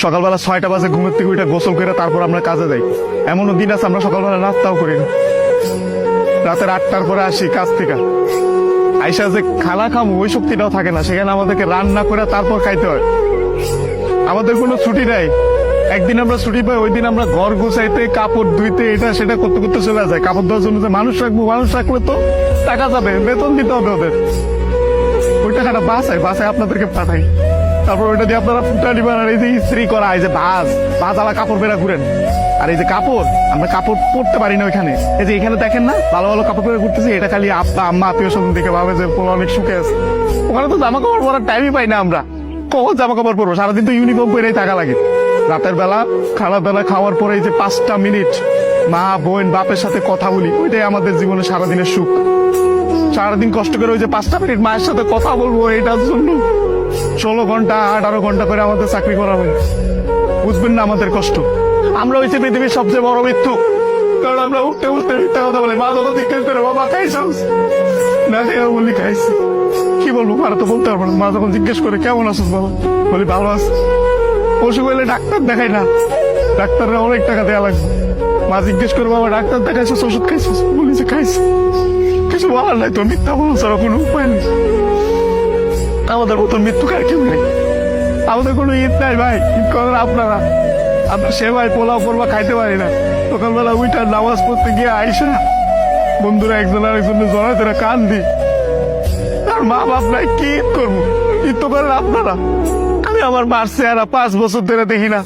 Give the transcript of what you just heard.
সকালবেলা 6টা বাজে ঘুমের থেকে উঠে গোসল করে তারপর আমরা কাজে যাই। এমনও দিন আছে আমরা সকালবেলা নাস্তাও করি না। রাতের 8টার পরে আসি কাজ থেকে, আইসা যে খানা খামো ওই শক্তিটাও থাকে না, সেখানে আমাদেরকে রান্না করে তারপর খাইতে হয়। আমাদের কোনো ছুটি নাই। একদিন আমরা ছুটি পাই, ওই দিন আমরা ঘর গুছাইতে, কাপড় ধুইতে, এটা সেটা করতে করতে চলে যায়। কাপড় ধোয়ার জন্য যে মানুষ রাখবো, মানুষ রাখলে তো টাকা যাবে, বেতন দিতে হবে ওদের। ওই টাকাটা বাসায় আপনাদেরকে পাঠাই, তারপর ওইটা দিয়ে আপনারা ফুটা নিবেন। আর এই যে ইস্ত্রি করা, এই যে ভাজ আলা কাপড় বেড়া ঘুরেন, আর এই যে কাপড়, আমরা কাপড় পরতে পারি না ওইখানে। এই যে এখানে দেখেন না ভালো ভালো কাপড় পরে ঘুরতেছি, এটা খালি আব্বা আম্মা আত্মীয় স্বজন দেখে ভাবে যে পোলা অনেক সুখে আছে। ওখানে তো জামা কাপড় পরার টাইমই পাই না আমরা। কখন জামা কাপড় পরবো? সারাদিন তো ইউনিফর্ম পরেই থাকা লাগে। রাতের বেলা বেলা খাওয়ার পরে এই যে 5টা মিনিট মা বোন বাপের সাথে কথা বলি, ওইটাই আমাদের জীবনে সারাদিনের সুখ। সারাদিন কষ্ট করে ওই যে 5টা মিনিট মায়ের সাথে কথা বলবো, এটার জন্য 16 ঘন্টা 18 ঘন্টা করে আমাদের চাকরি করা হয়। বুঝবেন না আমাদের কষ্ট। আমরা হচ্ছে পৃথিবীর সবচেয়ে বড় মৃত্যু, কারণ আমরা উঠতে উঠতে মিথ্যা কথা বলি। মা যখন জিজ্ঞেস করে বাবা খাইছাস না, বলি খাইছি। কি বলবো, মারা তো বলতে পারবো না। মা যখন জিজ্ঞেস করে কেমন আছিস বাবা, বলি ভালো আছি। অসুখ হইলে ডাক্তার দেখাই না, ডাক্তাররা অনেক টাকা দেওয়া লাগবে। মা জিজ্ঞেস করে বাবা ডাক্তার দেখাইছিস, ওষুধ খাইছিস, বলি যে খাইছি। কিছু বলার নাই তো, মিথ্যা বলো ছাড়া কোনো উপায় নেই। আমাদের মতন মৃত্যুকার কেউ নেই। আমাদের কোনো ঈদ নাই ভাই, ঈদ করেন আপনারা। আমরা সেবাই পোলাও করবা খাইতে পারি না। সকালবেলা উইটার নামাজ পড়তে গিয়ে আইসা বন্ধুরা একজন আরেকজনের জড়ায় ধরে কান দিই। আর মা বাপ নাই, কি ঈদ করবো? ঈদ তো করেন আপনারা। আমি আমার মার চেহারা 5 বছর ধরে দেখি না।